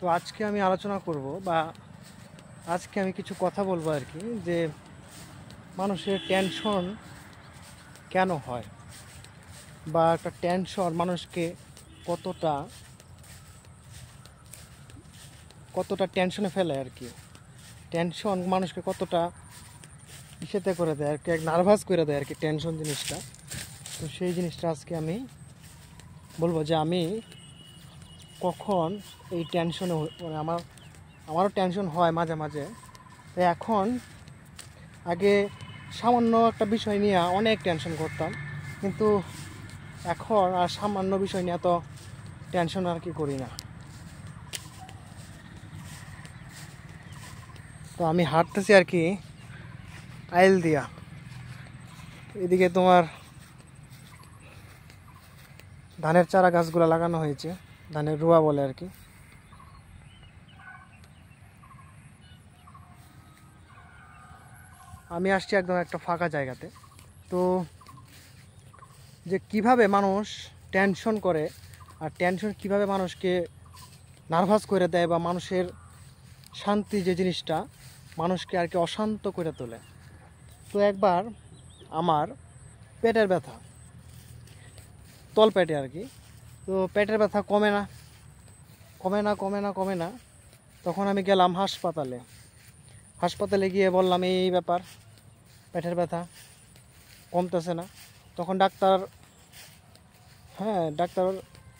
তো আজকে আমি আলোচনা করব বা আজকে আমি কিছু কথা বলবো আর কি, যে মানুষের টেনশন কেন হয় বা একটা টেনশন মানুষকে কতটা কতটা টেনশনে ফেলে আর কি। টেনশন মানুষকে কতটা ইসেতে করে দেয় আর কি, নার্ভাস করে দেয় আর কি টেনশন জিনিসটা। তো সেই জিনিসটা আজকে আমি বলবো যে আমি কখন এই টেনশনে মানে আমারও টেনশন হয় মাঝে মাঝে। তো এখন আগে সামান্য একটা বিষয় নিয়ে অনেক টেনশন করতাম, কিন্তু এখন আর সামান্য বিষয় নিয়ে এত টেনশন আর কি করি না। তো আমি হাঁটতেছি আর কি আইল দিয়া, এদিকে তোমার ধানের চারা গাছগুলো লাগানো হয়েছে, ধানের রোয়া বলে আর কি। আমি আসছি একদম একটা ফাঁকা জায়গাতে। তো যে কিভাবে মানুষ টেনশন করে আর টেনশন কিভাবে মানুষকে নার্ভাস করে দেয় বা মানুষের শান্তি যে জিনিসটা মানুষকে আর কি অশান্ত করে তোলে। তো একবার আমার পেটের ব্যথা, তল পেটে আর কি। তো পেটের ব্যথা কমে না কমে না কমে না কমে না, তখন আমি গেলাম হাসপাতালে গিয়ে বললাম এই ব্যাপার, পেটের ব্যথা কমতেছে না। তখন ডাক্তার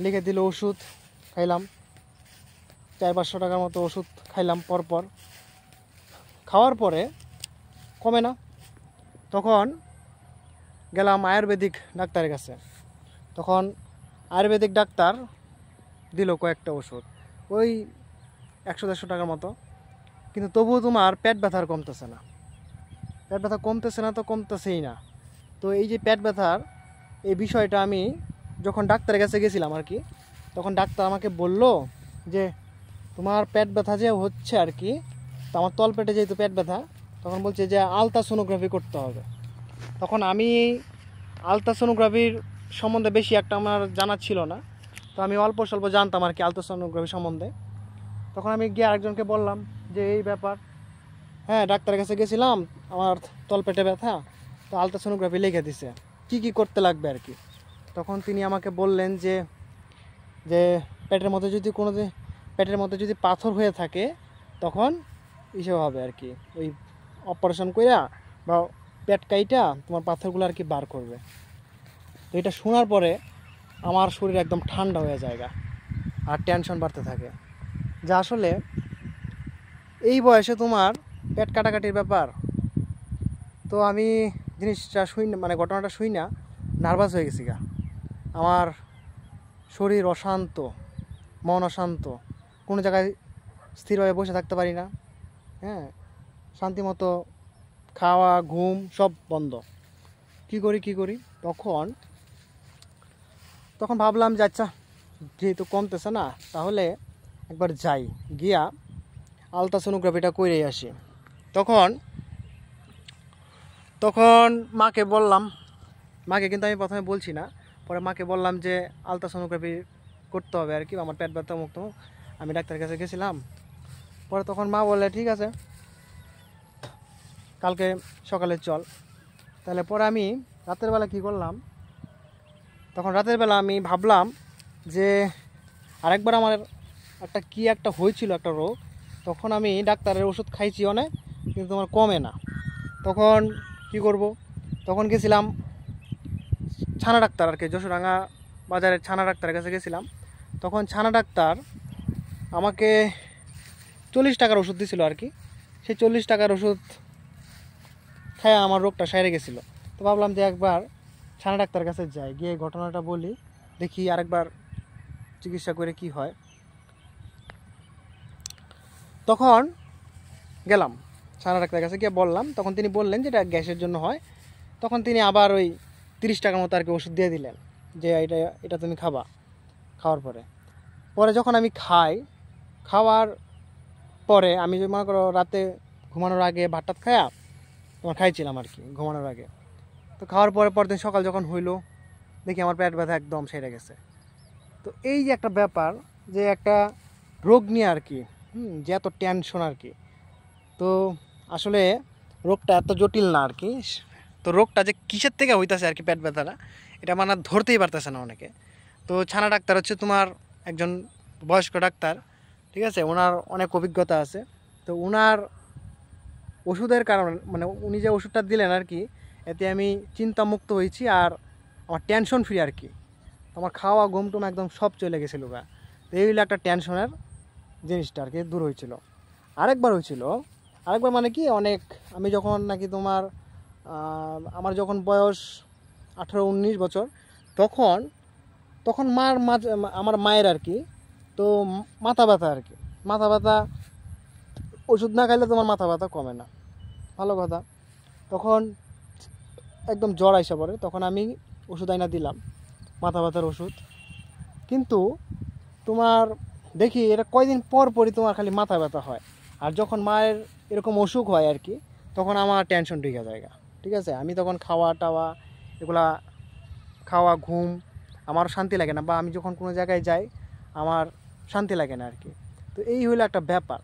লিখে দিল ওষুধ, খাইলাম 400-500 টাকার মতো ওষুধ খাইলাম পরপর। খাওয়ার পরে কমে না, তখন গেলাম আয়ুর্বেদিক ডাক্তারের কাছে। তখন আয়ুর্বেদিক ডাক্তার দিল কয়েকটা ওষুধ, ওই 100-150 টাকার মতো, কিন্তু তবুও তোমার পেট ব্যথার কমতেছে না। পেট ব্যথা কমতেছে না তো কমতেছেই না। তো এই যে পেট ব্যথার এই বিষয়টা আমি যখন ডাক্তারের কাছে গেছিলাম আর কি, তখন ডাক্তার আমাকে বলল যে তোমার পেট ব্যথা যে হচ্ছে আর কি, তো আমার তল পেটে যেহেতু পেট ব্যথা, তখন বলছে যে আলট্রাসোনোগ্রাফি করতে হবে। তখন আমি আলট্রাসোনোগ্রাফির সম্বন্ধে বেশি একটা আমার জানা ছিল না, তো আমি অল্প স্বল্প জানতাম আর কি আলট্রাসোনোগ্রাফি সম্বন্ধে। তখন আমি গিয়ে আরেকজনকে বললাম যে এই ব্যাপার, হ্যাঁ ডাক্তারের কাছে গেছিলাম, আমার তলপেটে ব্যথা, তো আলট্রাসোনোগ্রাফি লিখে দিছে, কি করতে লাগবে আর কি। তখন তিনি আমাকে বললেন যে যে পেটের মধ্যে যদি পাথর হয়ে থাকে তখন ইসে হবে আর কি, ওই অপারেশন কইরা বা পেট কাইটা তোমার পাথরগুলো আর কি বার করবে। তো এটা শোনার পরে আমার শরীর একদম ঠান্ডা হয়ে যায় আর টেনশন বাড়তে থাকে, যা আসলে এই বয়সে তোমার পেট কাটাকাটির ব্যাপার। তো আমি জিনিসটা ঘটনাটা শুই না নার্ভাস হয়ে গেছি আমার শরীর অশান্ত, মন অশান্ত, কোনো জায়গায় স্থিরভাবে বসে থাকতে পারি না। হ্যাঁ, শান্তি মতো খাওয়া ঘুম সব বন্ধ। কি করি তখন ভাবলাম যে আচ্ছা, যেহেতু কমতেছে না, তাহলে একবার যাই, গিয়া আলট্রাসোনোগ্রাফিটা করেই আসি। তখন মাকে বললাম, মাকে কিন্তু আমি প্রথমে বলছি না, পরে মাকে বললাম যে আলট্রাসোনোগ্রাফি করতে হবে আর কি, আমার পেট ব্যথা মুক্ত। আমি ডাক্তারের কাছে গেছিলাম, পরে তখন মা বললে ঠিক আছে কালকে সকালে চল। তাহলে পরে আমি রাতের বেলা কী করলাম, তখন রাতের বেলা আমি ভাবলাম যে আরেকবার আমার একটা হয়েছিল একটা রোগ, তখন আমি ডাক্তারের ওষুধ খাইছি অনেক, কিন্তু তোমার কমে না। তখন কি করব, তখন গেছিলাম ছানা ডাক্তার আর কি, যশোরাঙ্গা বাজারের ছানা ডাক্তারের কাছে গেছিলাম। তখন ছানা ডাক্তার আমাকে 40 টাকার ওষুধ দিছিল আর কি। সেই 40 টাকার ওষুধ খায় আমার রোগটা সেরে গেছিলো। তো ভাবলাম যে একবার ছানা ডাক্তারের কাছে যাই, গিয়ে ঘটনাটা বলি, দেখি আরেকবার চিকিৎসা করে কি হয়। তখন গেলাম ছানা ডাক্তারের কাছে, গিয়ে বললাম, তখন তিনি বললেন যে এটা গ্যাসের জন্য হয়। তখন তিনি আবার ওই 30 টাকার মতো আর কি ওষুধ দিয়ে দিলেন, যে এটা তুমি খাওয়ার পরে যখন আমি খাওয়ার পরে আমি যে মনে করো রাতে ঘুমানোর আগে ভাতটাত তোমার খাইছিলাম আর কি ঘুমানোর আগে। তো খাওয়ার পরদিন সকাল যখন হইলো, দেখি আমার পেট ব্যথা একদম সেরে গেছে। তো এই যে একটা ব্যাপার, যে একটা রোগ নিয়ে আর কি, যে এত টেনশন আর কি। তো আসলে রোগটা এত জটিল না আর কি। তো রোগটা যে কিসের থেকে হইতাছে আর কি, পেট ব্যথাটা, এটা মানে ধরতেই পারতেছে না অনেকে। তো ছানা ডাক্তার হচ্ছে তোমার একজন বয়স্ক ডাক্তার, ঠিক আছে, ওনার অনেক অভিজ্ঞতা আছে। তো ওনার ওষুধের কারণে, মানে উনি যে ওষুধটা দিলেন আর কি, এতে আমি চিন্তামুক্ত হয়েছি আর আমার টেনশন ফ্রি আর কি। আমার খাওয়া ঘুমটুম একদম সব চলে গেছিলো গা। তো এই হলো একটা টেনশনের জিনিসটা আর কি দূর হয়েছিল। আরেকবার হয়েছিল, আরেকবার মানে কি অনেক, আমি যখন নাকি তোমার আমার যখন বয়স 18-19 বছর, তখন তখন মার মাঝে আমার মায়ের আর কি, তো মাথা ব্যথা আর কি, মাথা ব্যথা ওষুধ না খাইলে তোমার মাথা ব্যথা কমে না, ভালো কথা। তখন একদম জ্বর আইসা পড়ে, তখন আমি ওষুধ আইনা দিলাম, মাথা ব্যথার ওষুধ। কিন্তু তোমার দেখি এটা কয়দিন পর পরই তোমার খালি মাথা ব্যথা হয়। আর যখন মায়ের এরকম অসুখ হয় আর কি, তখন আমার টেনশন ঢুকে যায়, ঠিক আছে। আমি তখন খাওয়া টাওয়া এগুলা, খাওয়া ঘুম আমার শান্তি লাগে না, বা আমি যখন কোনো জায়গায় যাই আমার শান্তি লাগে না আর কি। তো এই হলো একটা ব্যাপার।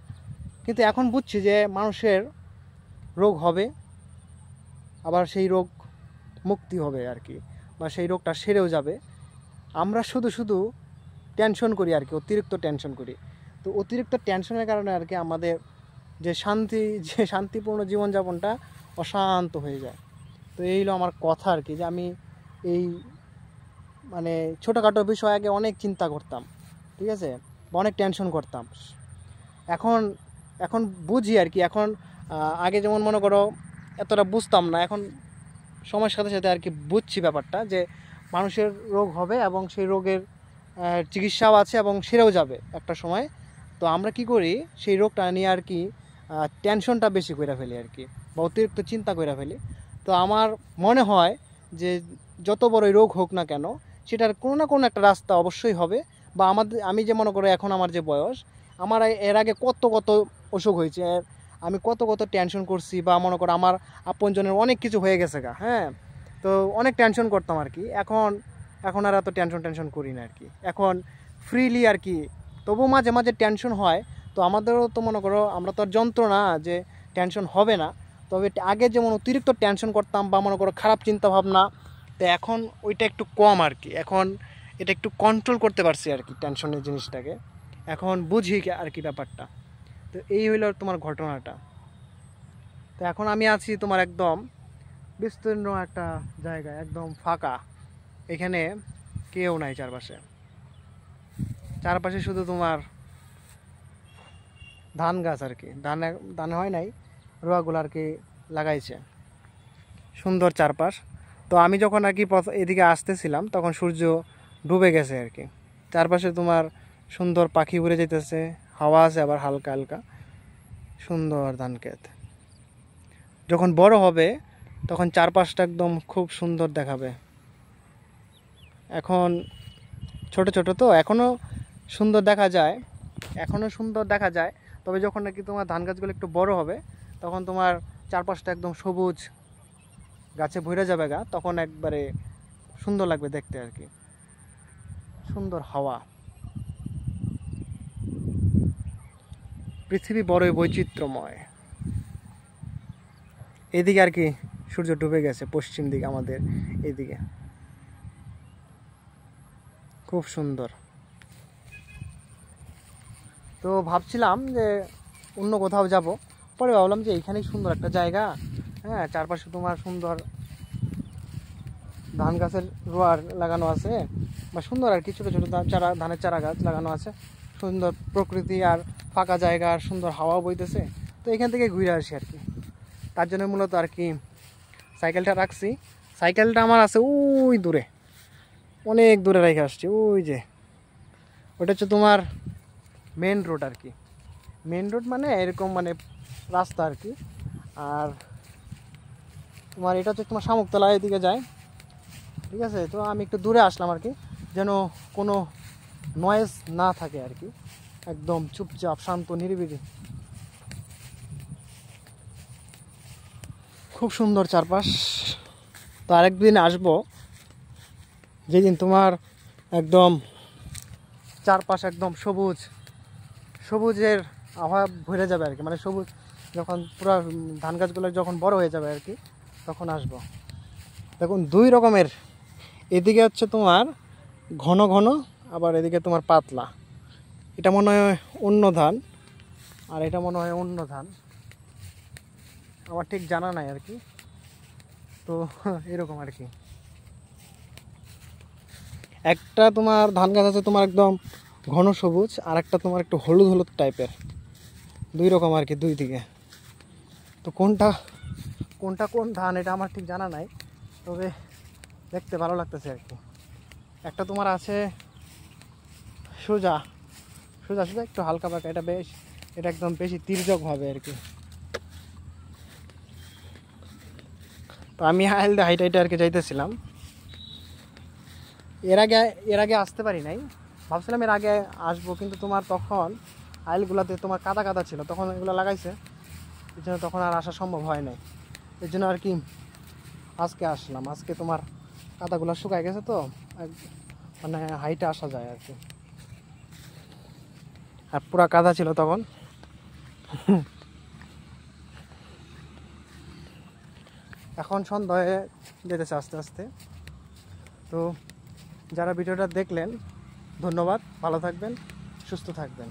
কিন্তু এখন বুঝছি যে মানুষের রোগ হবে, আবার সেই রোগ মুক্তি হবে আর কি, বা সেই রোগটা সেরেও যাবে। আমরা শুধু শুধু টেনশন করি আর কি, অতিরিক্ত টেনশন করি। তো অতিরিক্ত টেনশনের কারণে আর কি আমাদের যে শান্তিপূর্ণ জীবনযাপনটা অশান্ত হয়ে যায়। তো এই হলো আমার কথা আর কি, যে আমি এই মানে ছোটোখাটো বিষয় আগে অনেক চিন্তা করতাম, ঠিক আছে, বা অনেক টেনশন করতাম। এখন এখন বুঝি আর কি। এখন আগে যেমন মনে করো এতটা বুঝতাম না, এখন সময়ের সাথে সাথে আর কি বুঝছি ব্যাপারটা, যে মানুষের রোগ হবে এবং সেই রোগের চিকিৎসাও আছে এবং সেরেও যাবে একটা সময়। তো আমরা কি করি, সেই রোগটা নিয়ে আর কি টেনশনটা বেশি করে ফেলি আর কি, বা অতিরিক্ত চিন্তা করে ফেলি। তো আমার মনে হয় যে যত বড়ই রোগ হোক না কেন, সেটার কোনো না কোনো একটা রাস্তা অবশ্যই হবে। বা আমি যে মনে করো এখন আমার যে বয়স, আমার এর আগে কত কত অসুখ হয়েছে, আমি কত কত টেনশন করছি, বা মনে করো আমার আপনজনের অনেক কিছু হয়ে গেছে গা, হ্যাঁ। তো অনেক টেনশন করতাম আর কি। এখন আর এত টেনশন করি না আর কি, এখন ফ্রিলি আর কি। তবু মাঝে মাঝে টেনশন হয়। তো আমাদেরও তো মনে করো, আমরা তো আর যন্ত্র না যে টেনশন হবে না। তবে আগে যেমন অতিরিক্ত টেনশন করতাম, বা মনে করো খারাপ চিন্তা ভাবনা, তো এখন ওইটা একটু কম আর কি। এখন এটা একটু কন্ট্রোল করতে পারছি আর কি, টেনশনের জিনিসটাকে এখন বুঝি আর কি ব্যাপারটা। তো এই হইল তোমার ঘটনাটা। তো এখন আমি আছি তোমার একদম বিস্তীর্ণ একটা জায়গায়, একদম ফাঁকা, এখানে কেউ নাই চারপাশে। চারপাশে শুধু তোমার ধান গাছ আর কি, ধান হয় নাই, রোয়াগুলো আর কি লাগাইছে, সুন্দর চারপাশ। তো আমি যখন আর কি এদিকে আসতেছিলাম, তখন সূর্য ডুবে গেছে আর কি। চারপাশে তোমার সুন্দর পাখি উড়ে যেতেছে, হাওয়া আছে আবার হালকা হালকা, সুন্দর ধান ক্ষেত। যখন বড় হবে তখন চারপাশটা একদম খুব সুন্দর দেখাবে। এখন ছোট ছোট তো এখনও সুন্দর দেখা যায়, তবে যখন নাকি তোমার ধান গাছগুলো একটু বড় হবে, তখন তোমার চারপাশটা একদম সবুজ গাছে ভরে যাবে গা, তখন একবারে সুন্দর লাগবে দেখতে আর কি, সুন্দর হাওয়া। পৃথিবী বড়ই বৈচিত্র্যময়। এদিকে আর কি সূর্য ডুবে গেছে, পশ্চিম দিকে আমাদের এদিকে, খুব সুন্দর। তো ভাবছিলাম যে অন্য কোথাও যাব, পরে ভাবলাম যে এইখানেই সুন্দর একটা জায়গা, হ্যাঁ, চারপাশে তোমার সুন্দর ধান গাছের রোয়ার লাগানো আছে, বা সুন্দর আর কি ছোটো ছোটো ধানের চারা গাছ লাগানো আছে, সুন্দর প্রকৃতি আর ফাঁকা জায়গা আর সুন্দর হাওয়া বইতেছে। তো এখান থেকে ঘুরে আসি আর কি, তার জন্য মূলত আর কি সাইকেলটা রাখছি। সাইকেলটা আমার আছে ওই দূরে, অনেক দূরে রেখে আসছি, ওই যে ওটা হচ্ছে তোমার মেন রোড আর কি। মেন রোড মানে এরকম মানে রাস্তা আর কি। আর তোমার এটা হচ্ছে তোমার শামুকতলা এদিকে যায়, ঠিক আছে। তো আমি একটু দূরে আসলাম আর কি, যেন কোনো নয়েজ না থাকে আর কি, একদম চুপচাপ শান্ত নিরিবিলি, খুব সুন্দর চারপাশ। তো আরেকদিন আসবো, যেদিন তোমার একদম চারপাশ একদম সবুজ, সবুজের অভাব ভরে যাবে আর কি, মানে সবুজ যখন পুরো ধান গাছগুলো যখন বড় হয়ে যাবে আর কি, তখন আসবো। দেখুন দুই রকমের, এদিকে হচ্ছে তোমার ঘন ঘন, আবার এদিকে তোমার পাতলা। এটা মনে হয় অন্য ধান, আর এটা মনে হয় অন্য ধান, আমার ঠিক জানা নাই আর কি। তো এরকম আর কি, একটা তোমার ধান গাছ আছে তোমার একদম ঘন সবুজ, আর একটা তোমার একটু হলুদ হলুদ টাইপের, দুই রকম আর কি দুই দিকে। তো কোনটা কোনটা কোন ধান এটা আমার ঠিক জানা নাই, তবে দেখতে ভালো লাগতেছে আর কি। একটা তোমার আছে সোজা সোজা সোজা, একটু হালকা পাকা, এটা বেশ, এটা একদম বেশি তির্যক হবে আর কি। তো আমি হাইট আর কি যাইতেছিলাম, এর আগে আসতে পারি নাই, ভাবছিলাম এর আগে আসবো, কিন্তু তোমার তখন আইলগুলোতে তোমার কাদা কাদা ছিল, তখন এগুলো লাগাইছে, এই জন্য তখন আর আসা সম্ভব হয় নাই। এই জন্য আর কি আজকে আসলাম, আজকে তোমার কাদাগুলো শুকায় গেছে, তো মানে হাইটে আসা যায় আর কি, আর পুরা কাদা ছিল তখন। এখন সন্ধ্যা হয়ে যেতেছে আস্তে আস্তে। তো যারা ভিডিওটা দেখলেন ধন্যবাদ, ভালো থাকবেন, সুস্থ থাকবেন।